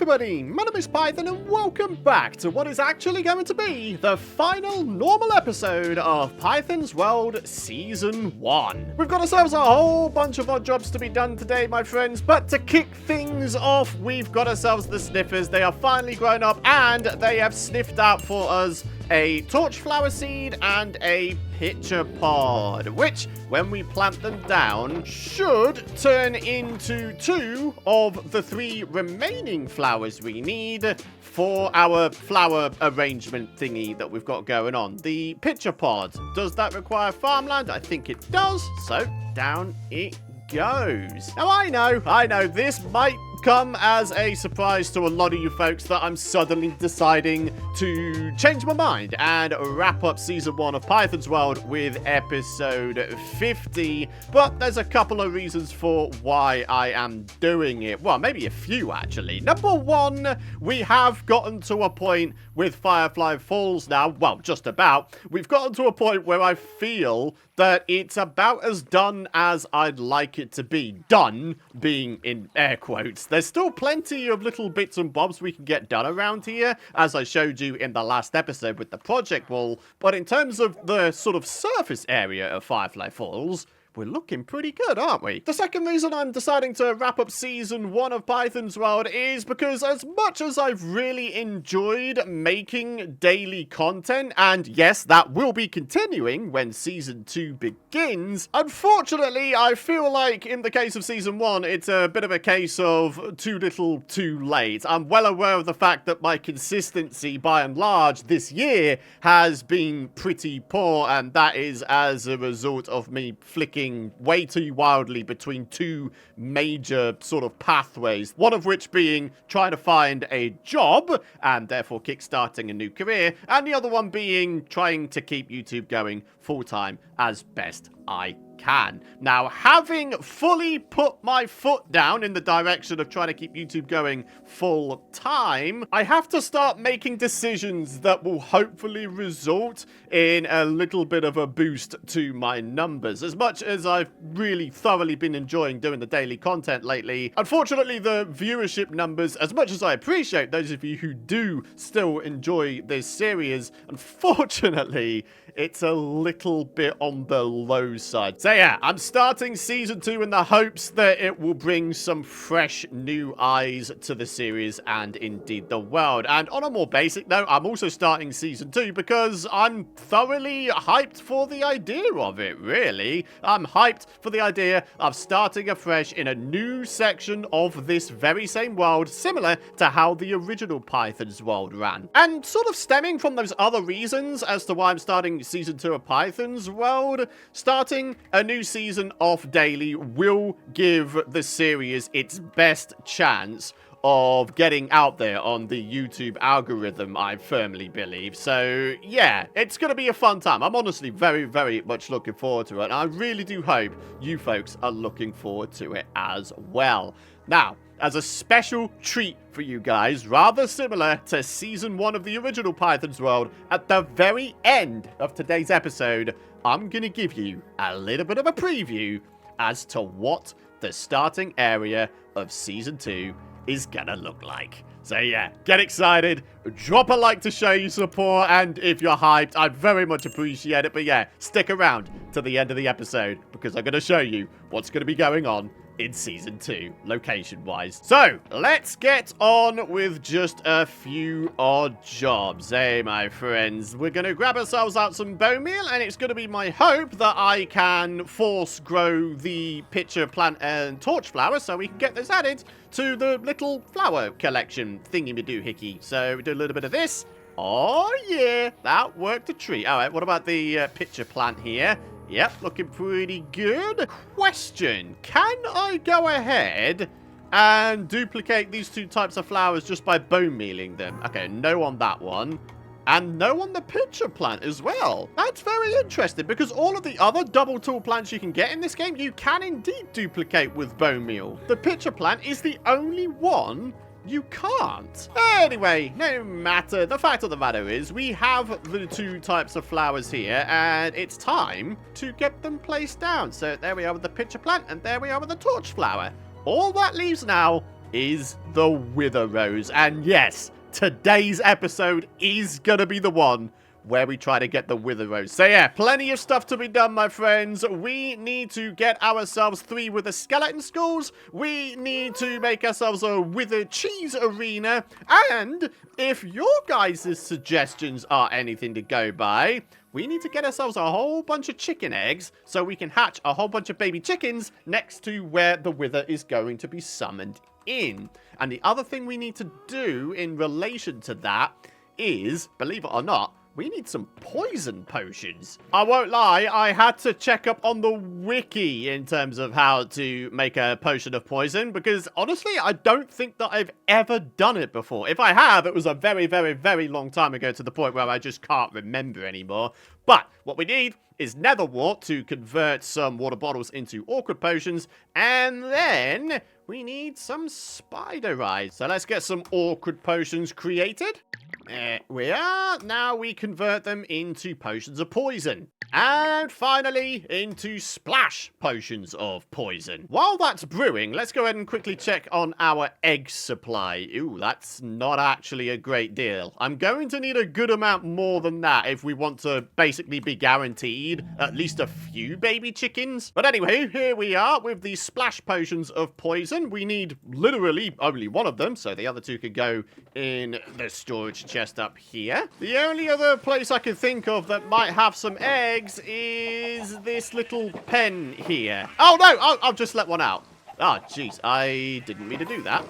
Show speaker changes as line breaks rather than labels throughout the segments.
everybody, my name is Python and welcome back to what is actually going to be the final normal episode of Python's World Season 1. We've got ourselves a whole bunch of odd jobs to be done today, my friends, but to kick things off, we've got ourselves the sniffers. They are finally grown up and they have sniffed out for us a torch flower seed and a pitcher pod, which, when we plant them down, should turn into 2 of the 3 remaining flowers we need for our flower arrangement thingy that we've got going on. The pitcher pod, does that require farmland? I think it does, so down it goes. Now, I know, this might come as a surprise to a lot of you folks that I'm suddenly deciding to change my mind and wrap up Season 1 of Python's World with Episode 50, but there's a couple of reasons for why I am doing it. Well, maybe a few, actually. Number 1, we have gotten to a point with Firefly Falls now, well, just about. We've gotten to a point where I feel that it's about as done as I'd like it to be. Done being in air quotes. There's still plenty of little bits and bobs we can get done around here, as I showed you in the last episode with the project wall, but in terms of the sort of surface area of Firefly Falls, we're looking pretty good, aren't we? The second reason I'm deciding to wrap up Season 1 of Python's World is because as much as I've really enjoyed making daily content, and yes, that will be continuing when Season 2 begins, unfortunately, I feel like in the case of Season 1, it's a bit of a case of too little, too late. I'm well aware of the fact that my consistency, by and large, this year has been pretty poor, and that is as a result of me flicking way too wildly between 2 major sort of pathways, one of which being trying to find a job and therefore kickstarting a new career, and the other one being trying to keep YouTube going full-time as best I can. Now, having fully put my foot down in the direction of trying to keep YouTube going full time, I have to start making decisions that will hopefully result in a little bit of a boost to my numbers. As much as I've really thoroughly been enjoying doing the daily content lately, unfortunately the viewership numbers, as much as I appreciate those of you who do still enjoy this series, unfortunately it's a little bit on the low side. So yeah, I'm starting Season 2 in the hopes that it will bring some fresh new eyes to the series and indeed the world. And on a more basic note, I'm also starting Season 2 because I'm thoroughly hyped for the idea of it, really. I'm hyped for the idea of starting afresh in a new section of this very same world, similar to how the original Python's World ran. And sort of stemming from those other reasons as to why I'm starting Season 2 of Python's World, starting a new season of daily will give the series its best chance of getting out there on the YouTube algorithm, I firmly believe. So yeah, it's going to be a fun time. I'm honestly very, very much looking forward to it. And I really do hope you folks are looking forward to it as well. Now, as a special treat for you guys, rather similar to Season 1 of the original Python's World, at the very end of today's episode, I'm going to give you a little bit of a preview as to what the starting area of Season 2 is gonna look like. So yeah, get excited, drop a like to show you support, and if you're hyped, I'd very much appreciate it. But yeah, stick around to the end of the episode because I'm gonna show you what's gonna be going on in Season 2, location-wise. So, let's get on with just a few odd jobs, my friends. We're going to grab ourselves out some bone meal, and it's going to be my hope that I can force grow the pitcher, plant, and torch flower so we can get this added to the little flower collection thingy-me-doo-hickey. So, we do a little bit of this. Oh, yeah, that worked a treat. All right, what about the pitcher plant here? Yep, looking pretty good. Question, can I go ahead and duplicate these 2 types of flowers just by bone mealing them? Okay, no on that one. And no on the pitcher plant as well. That's very interesting because all of the other double tool plants you can get in this game, you can indeed duplicate with bone meal. The pitcher plant is the only one you can't. Anyway, no matter. The fact of the matter is we have the 2 types of flowers here and it's time to get them placed down. So there we are with the pitcher plant and there we are with the torch flower. All that leaves now is the Wither Rose. And yes, today's episode is gonna be the one where we try to get the Wither Rose. So yeah, plenty of stuff to be done, my friends. We need to get ourselves 3 Wither Skeleton Skulls. We need to make ourselves a Wither Cheese Arena. And if your guys' suggestions are anything to go by, we need to get ourselves a whole bunch of chicken eggs so we can hatch a whole bunch of baby chickens next to where the Wither is going to be summoned in. And the other thing we need to do in relation to that is, believe it or not, we need some poison potions. I won't lie, I had to check up on the wiki in terms of how to make a potion of poison, because honestly, I don't think that I've ever done it before. If I have, it was a very, very, very long time ago, to the point where I just can't remember anymore. But what we need is nether wart to convert some water bottles into awkward potions, and then we need some spider eyes. So let's get some awkward potions created. There we are. Now we convert them into potions of poison. And finally, into splash potions of poison. While that's brewing, let's go ahead and quickly check on our egg supply. Ooh, that's not actually a great deal. I'm going to need a good amount more than that if we want to basically be guaranteed at least a few baby chickens. But anyway, here we are with the splash potions of poison. We need literally only one of them, so the other 2 could go in the storage chest up here. The only other place I can think of that might have some eggs is this little pen here. Oh no, I'll just let one out. Oh jeez, I didn't mean to do that.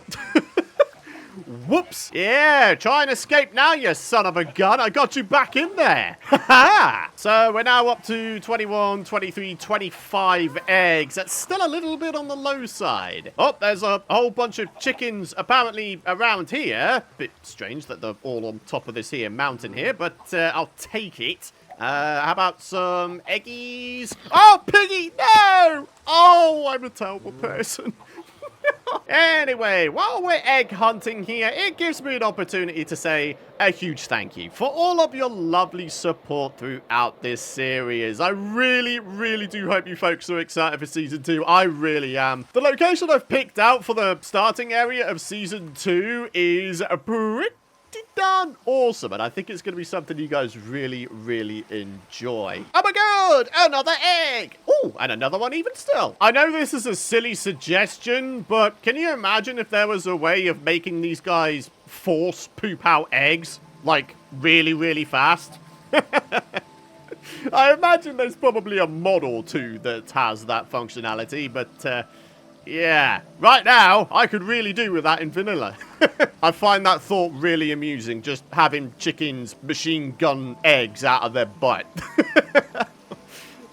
Whoops. Yeah, try and escape now, you son of a gun. I got you back in there. So we're now up to 21, 23, 25 eggs. That's still a little bit on the low side. Oh, there's a whole bunch of chickens apparently around here. Bit strange that they're all on top of this here mountain here, but I'll take it. How about some eggies? Oh, piggy, no! Oh, I'm a terrible person. Anyway, while we're egg hunting here, it gives me an opportunity to say a huge thank you for all of your lovely support throughout this series. I really, really do hope you folks are excited for Season 2. I really am. The location I've picked out for the starting area of Season 2 is pretty darn awesome, and I think it's going to be something you guys really, really enjoy. Oh my god, another egg! Oh, and another one even still. I know this is a silly suggestion, but can you imagine if there was a way of making these guys force poop out eggs, like, really, really fast? I imagine there's probably a mod or 2 that has that functionality, but yeah, right now, I could really do with that in vanilla. I find that thought really amusing, just having chickens machine gun eggs out of their butt.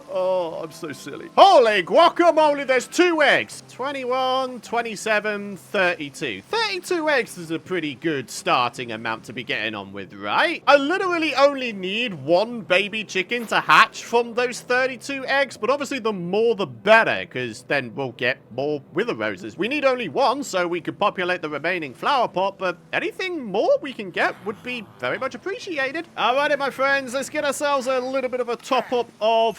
Oh, I'm so silly. Holy guacamole, there's 2 eggs. 21, 27, 32. 32 eggs is a pretty good starting amount to be getting on with, right? I literally only need 1 baby chicken to hatch from those 32 eggs, but obviously the more the better, because then we'll get more Wither Roses. We need only 1, so we could populate the remaining flower pot, but anything more we can get would be very much appreciated. Alrighty, my friends, let's get ourselves a little bit of a top-up of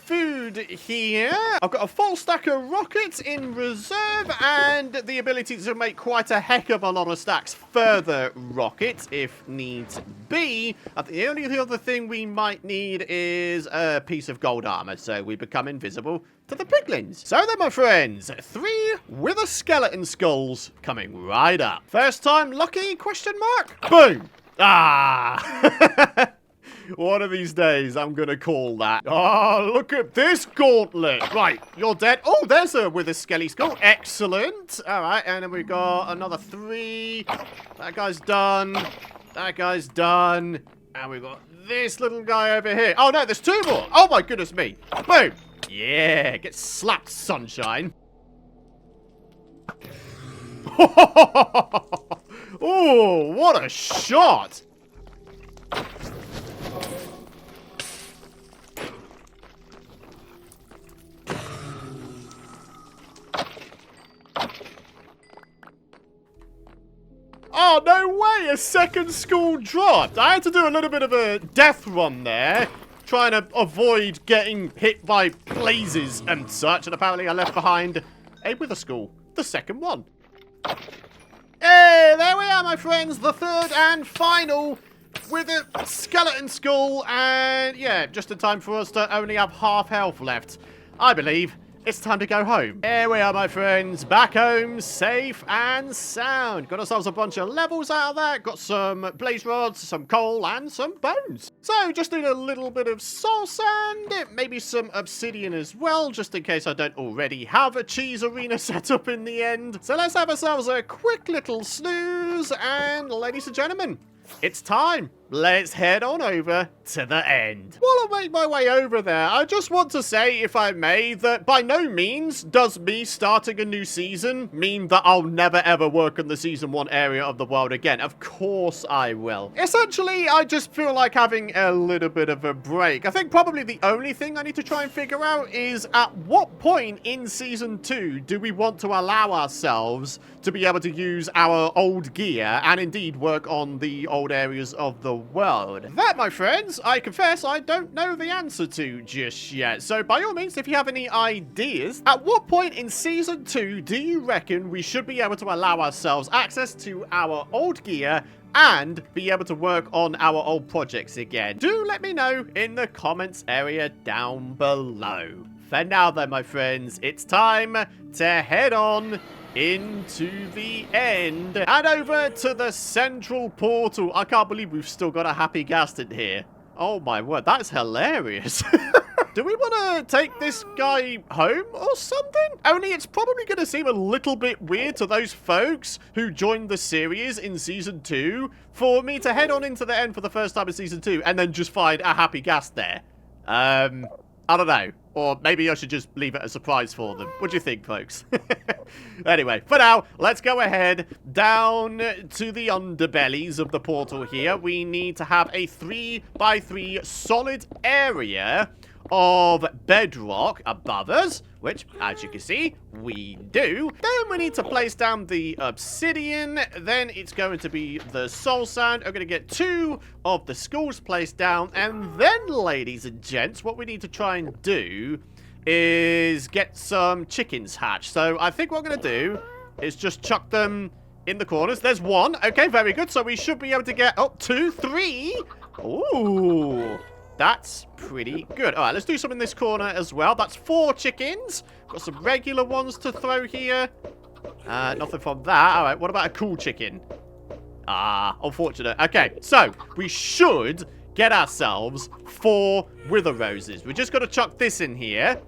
food here. I've got a full stack of rockets in reserve and the ability to make quite a heck of a lot of stacks further rockets if needs be. The only other thing we might need is a piece of gold armor so we become invisible to the piglins. So then, my friends, 3 Wither Skeleton Skulls coming right up. First time lucky, question mark? Boom. Ah. One of these days, I'm going to call that. Oh, look at this gauntlet. Right, you're dead. Oh, there's a Wither Skelly Skull. Excellent. All right, and then we've got another 3. That guy's done. That guy's done. And we've got this little guy over here. Oh, no, there's 2 more. Oh, my goodness me. Boom. Yeah, get slapped, sunshine. Oh, what a shot. Oh, no way! A second school dropped! I had to do a little bit of a death run there, trying to avoid getting hit by blazes and such, and apparently I left behind a Wither School, the second one. Hey, there we are, my friends. The third and final with a skeleton skull. And yeah, just in time for us to only have half health left. I believe it's time to go home. Here we are, my friends. Back home, safe and sound. Got ourselves a bunch of levels out of that. Got some blaze rods, some coal, and some bones. So just need a little bit of soul sand, maybe some obsidian as well, just in case I don't already have a cheese arena set up in the end. So let's have ourselves a quick little snooze, and ladies and gentlemen, it's time. Let's head on over to the end. While I make my way over there, I just want to say, if I may, that by no means does me starting a new season mean that I'll never ever work on the Season 1 area of the world again. Of course I will. Essentially, I just feel like having a little bit of a break. I think probably the only thing I need to try and figure out is at what point in Season 2 do we want to allow ourselves to be able to use our old gear and indeed work on the old areas of the world. That, my friends, I confess I don't know the answer to just yet. So by all means, if you have any ideas, at what point in Season 2 do you reckon we should be able to allow ourselves access to our old gear and be able to work on our old projects again? Do let me know in the comments area down below. For now though, my friends, it's time to head on into the end and over to the central portal. I can't believe we've still got a happy ghast in here. Oh my word, that's hilarious. Do we want to take this guy home or something? Only it's probably going to seem a little bit weird to those folks who joined the series in Season 2 for me to head on into the end for the first time in Season 2 and then just find a happy ghast there. I don't know. Or maybe I should just leave it a surprise for them. What do you think, folks? Anyway, for now, let's go ahead down to the underbellies of the portal here. We need to have a 3x3 solid area of bedrock above us, which, as you can see, we do. Then we need to place down the obsidian. Then it's going to be the soul sand. I'm going to get 2 of the skulls placed down. And then, ladies and gents, what we need to try and do is get some chickens hatched. So I think what I'm going to do is just chuck them in the corners. There's 1. Okay, very good. So we should be able to get, 2, 3. Ooh. That's pretty good. All right, let's do some in this corner as well. That's 4 chickens. Got some regular ones to throw here. Nothing from that. All right, what about a cool chicken? Ah, unfortunate. Okay, so we should get ourselves 4 wither roses. We just got to chuck this in here.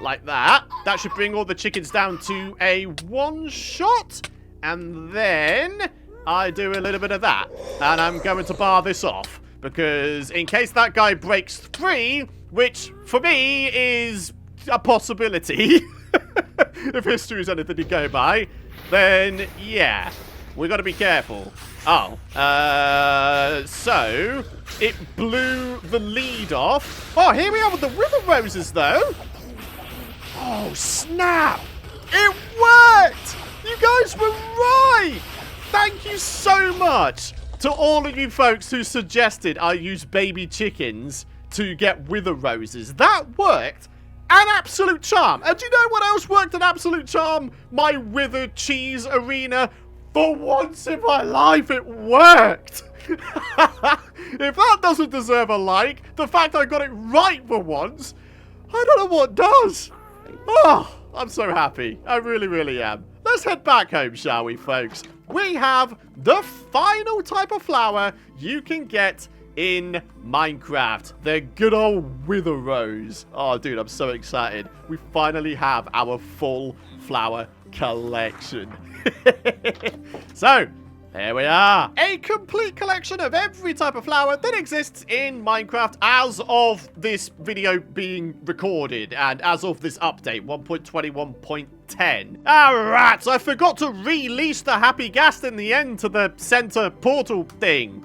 Like that. That should bring all the chickens down to a 1 shot. And then I do a little bit of that. And I'm going to bar this off. Because in case that guy breaks free, which for me is a possibility, if history is anything to go by, then yeah, we got to be careful. Oh, so it blew the lead off. Oh, here we are with the wither roses, though. Oh, snap. It worked. You guys were right. Thank you so much to all of you folks who suggested I use baby chickens to get wither roses. That worked an absolute charm. And do you know what else worked an absolute charm? My wither cheese arena. For once in my life, it worked. If that doesn't deserve a like, the fact I got it right for once, I don't know what does. Oh, I'm so happy. I really, really am. Let's head back home, shall we, folks? We have the final type of flower you can get in Minecraft. The good old wither rose. Oh, dude, I'm so excited. We finally have our full flower collection. So, here we are. A complete collection of every type of flower that exists in Minecraft as of this video being recorded and as of this update, 1.21.10. Alright, so I forgot to release the happy ghast in the end to the center portal thing.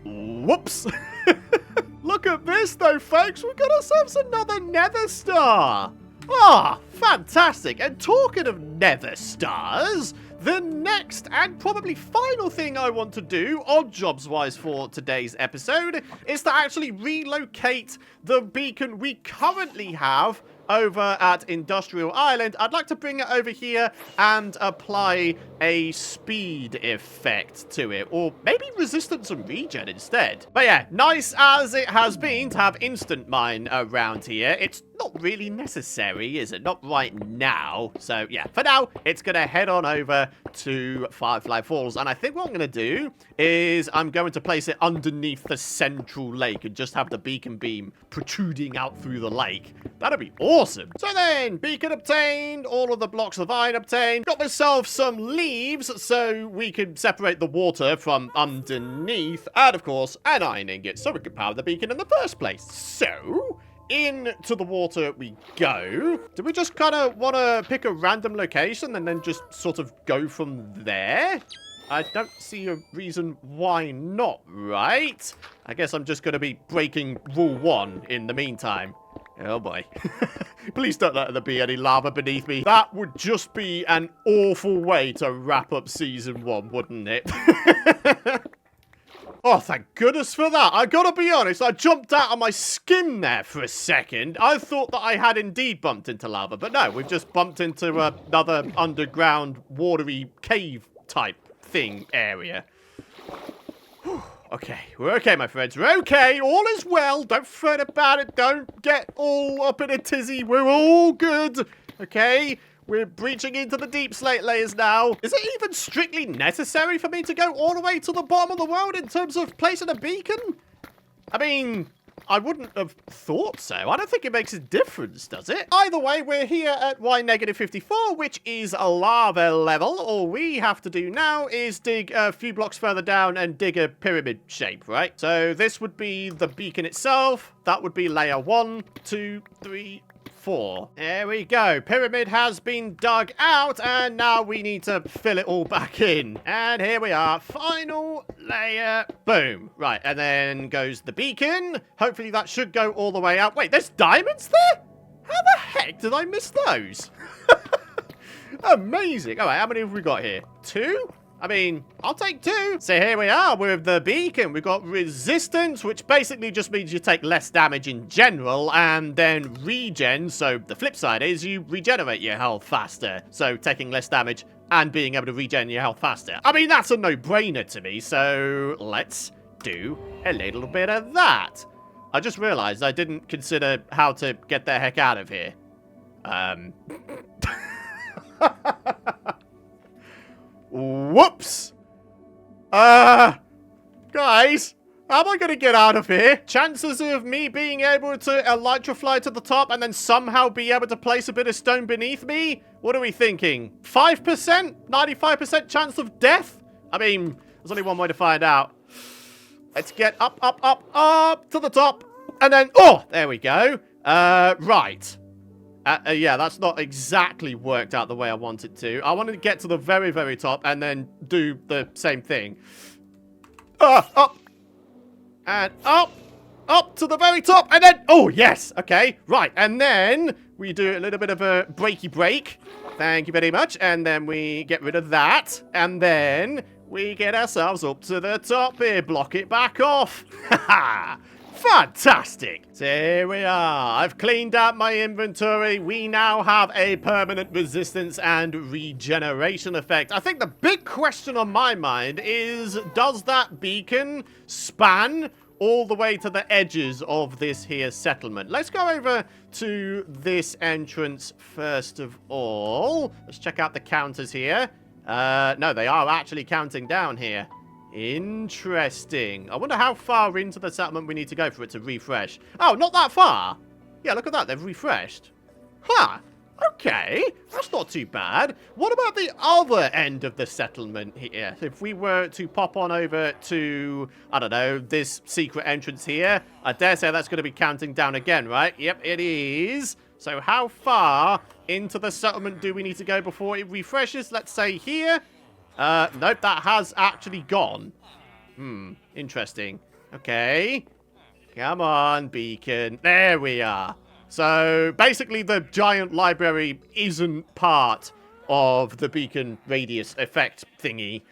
Whoops. Look at this though, folks. We got ourselves another nether star. Ah, fantastic. And talking of nether stars, the next and probably final thing I want to do, odd jobs wise for today's episode, is to actually relocate the beacon we currently have over at Industrial Island, I'd like to bring it over here and apply a speed effect to it. Or maybe resistance and regen instead. But yeah, nice as it has been to have instant mine around here, it's not really necessary, is it? Not right now. So yeah, for now, it's going to head on over to Firefly Falls. And I think what I'm going to do is I'm going to place it underneath the central lake and just have the beacon beam protruding out through the lake. That'd be awesome. So then, beacon obtained, all of the blocks of iron obtained. Got myself some leaves so we can separate the water from underneath. And of course, an iron ingot so we can power the beacon in the first place. So into the water we go. Do we just kind of want to pick a random location and then just sort of go from there? I don't see a reason why not, right? I guess I'm just going to be breaking rule 1 in the meantime. Oh boy. Please don't let there be any lava beneath me. That would just be an awful way to wrap up season 1, wouldn't it? Oh, thank goodness for that. I gotta be honest, I jumped out of my skin there for a second. I thought that I had indeed bumped into lava, but no, we've just bumped into another underground watery cave type thing area. Okay, we're okay, my friends. We're okay. All is well. Don't fret about it. Don't get all up in a tizzy. We're all good. Okay? We're breaching into the deep slate layers now. Is it even strictly necessary for me to go all the way to the bottom of the world in terms of placing a beacon? I mean, I wouldn't have thought so. I don't think it makes a difference, does it? Either way, we're here at Y-54, which is a lava level. All we have to do now is dig a few blocks further down and dig a pyramid shape, right? So this would be the beacon itself. That would be layer 1, 2, 3, 4. There we go. Pyramid has been dug out, and now we need to fill it all back in. And here we are. Final layer. Boom. Right, and then goes the beacon. Hopefully that should go all the way out. Wait, there's diamonds there? How the heck did I miss those? Amazing. All right, how many have we got here? 2? I mean, I'll take 2. So here we are with the beacon. We've got resistance, which basically just means you take less damage in general, and then regen. So the flip side is you regenerate your health faster. So taking less damage and being able to regen your health faster. I mean, that's a no-brainer to me. So let's do a little bit of that. I just realized I didn't consider how to get the heck out of here. Whoops! Guys, how am I going to get out of here? Chances of me being able to elytrafly to the top and then somehow be able to place a bit of stone beneath me? What are we thinking? 5%? 95% chance of death? I mean, there's only one way to find out. Let's get up, up, up, up to the top. And then, oh, there we go. Right. Yeah, that's not exactly worked out the way I want it to. I wanted to get to the very, very top and then do the same thing. Up. And up. Up to the very top. And then, oh, yes. Okay, right. And then we do a little bit of a breaky break. Thank you very much. And then we get rid of that. And then we get ourselves up to the top here. Block it back off. Ha-ha. Fantastic! So here we are. I've cleaned out my inventory. We now have a permanent resistance and regeneration effect. I think the big question on my mind is, does that beacon span all the way to the edges of this here settlement? Let's go over to this entrance first of all. Let's check out the counters here. No, they are actually counting down here. Interesting. I wonder how far into the settlement we need to go for it to refresh. Oh, not that far. Yeah, look at that. They've refreshed. Huh. Okay. That's not too bad. What about the other end of the settlement here? If we were to pop on over to, I don't know, this secret entrance here, I dare say that's going to be counting down again, right? Yep, it is. So how far into the settlement do we need to go before it refreshes? Let's say here. Nope, that has actually gone. Interesting. Okay. Come on, beacon. There we are. So, basically, the giant library isn't part of the beacon radius effect thingy.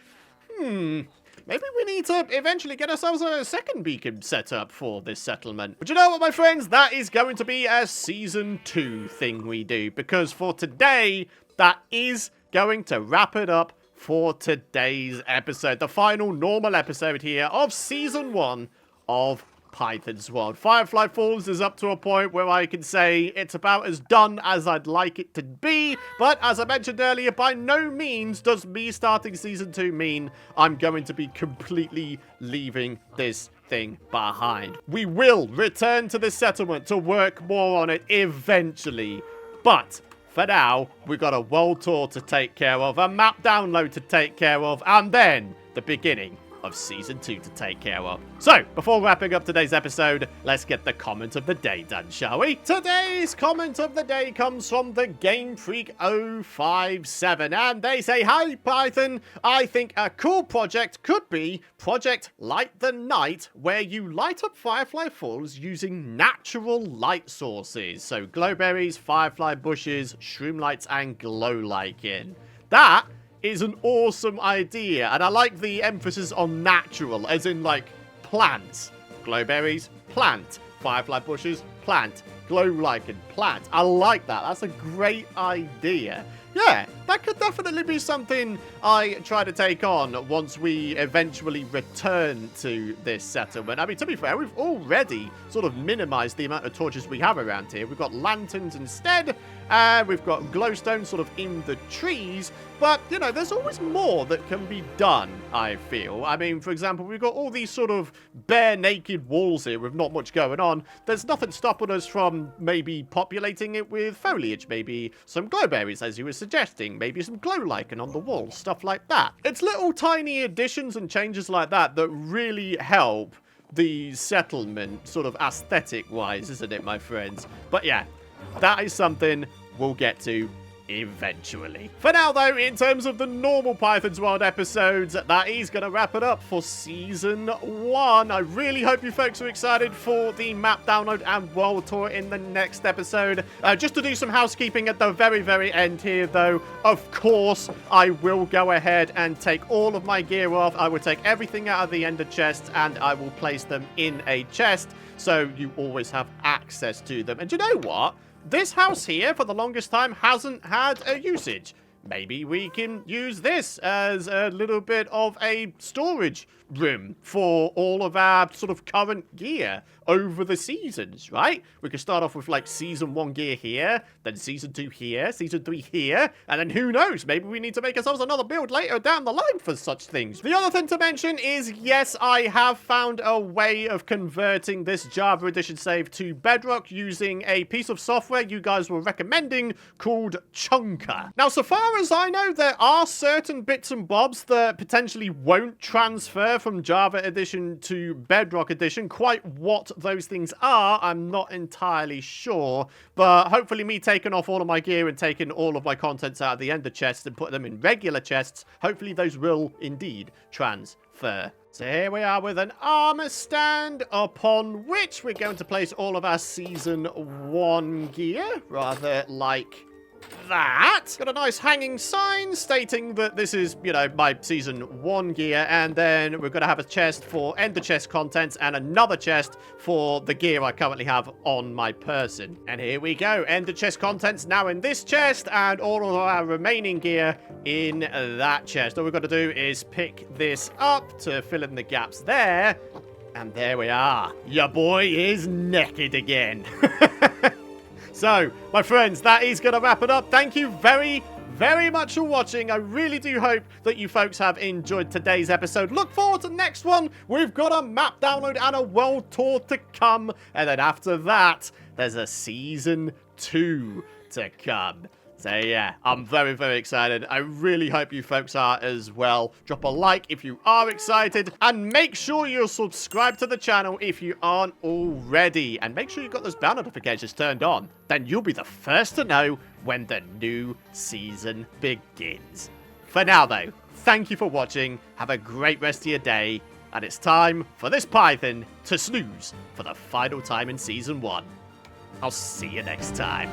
maybe we need to eventually get ourselves a second beacon set up for this settlement. But you know what, my friends? That is going to be a Season 2 thing we do, because for today, that is going to wrap it up for today's episode. The final normal episode here of Season 1 of Python's World. Firefly Falls is up to a point where I can say it's about as done as I'd like it to be, but as I mentioned earlier, by no means does me starting Season 2 mean I'm going to be completely leaving this thing behind. We will return to this settlement to work more on it eventually, but for now, we've got a world tour to take care of, a map download to take care of, and then the beginning of Season 2 to take care of. So, before wrapping up today's episode, let's get the comment of the day done, shall we? Today's comment of the day comes from the Game Freak 057, and they say, "Hi Python, I think a cool project could be Project Light the Night, where you light up Firefly Falls using natural light sources. So glowberries, firefly bushes, shroom lights, and glow lichen." That is an awesome idea, and I like the emphasis on natural, as in like plants. Glowberries, plant. Firefly bushes, plant. Glow lichen, plant. I like that. That's a great idea. Yeah, that could definitely be something I try to take on once we eventually return to this settlement. I mean, to be fair, we've already sort of minimized the amount of torches we have around here. We've got lanterns instead, and we've got glowstone sort of in the trees. But, you know, there's always more that can be done, I feel. I mean, for example, we've got all these sort of bare naked walls here with not much going on. There's nothing stopping us from maybe populating it with foliage, maybe some glowberries, as you were suggesting, maybe some glow lichen on the walls, stuff like that. It's little tiny additions and changes like that that really help the settlement sort of aesthetic-wise, isn't it, my friends? But yeah, that is something we'll get to eventually. For now, though, in terms of the normal Python's World episodes, that is going to wrap it up for Season 1. I really hope you folks are excited for the map download and world tour in the next episode. Just to do some housekeeping at the very, very end here, though, of course, I will go ahead and take all of my gear off. I will take everything out of the ender chest, and I will place them in a chest, so you always have access to them. And you know what? This house here, for the longest time, hasn't had a usage. Maybe we can use this as a little bit of a storage room for all of our sort of current gear over the seasons, right? We could start off with like Season 1 gear here, then Season 2 here, Season 3 here, and then who knows, maybe we need to make ourselves another build later down the line for such things. The other thing to mention is, yes, I have found a way of converting this Java Edition save to Bedrock using a piece of software you guys were recommending called Chunker. Now, so far as I know, there are certain bits and bobs that potentially won't transfer from Java Edition to Bedrock Edition. Quite what those things are, I'm not entirely sure, but hopefully me taking off all of my gear and taking all of my contents out of the ender chest and put them in regular chests, hopefully those will indeed transfer. So here we are with an armor stand upon which we're going to place all of our Season 1 gear, rather like that. Got a nice hanging sign stating that this is, you know, my Season 1 gear, and then we're going to have a chest for ender chest contents and another chest for the gear I currently have on my person. And here we go, ender chest contents now in this chest, and all of our remaining gear in that chest. All we've got to do is pick this up to fill in the gaps there, and there we are. Your boy is naked again. So, my friends, that is going to wrap it up. Thank you very, very much for watching. I really do hope that you folks have enjoyed today's episode. Look forward to the next one. We've got a map download and a world tour to come. And then after that, there's a Season 2 to come. So yeah, I'm very, very excited. I really hope you folks are as well. Drop a like if you are excited, and make sure you're subscribed to the channel if you aren't already. And make sure you've got those bell notifications turned on. Then you'll be the first to know when the new season begins. For now though, thank you for watching. Have a great rest of your day. And it's time for this Python to snooze for the final time in Season 1. I'll see you next time.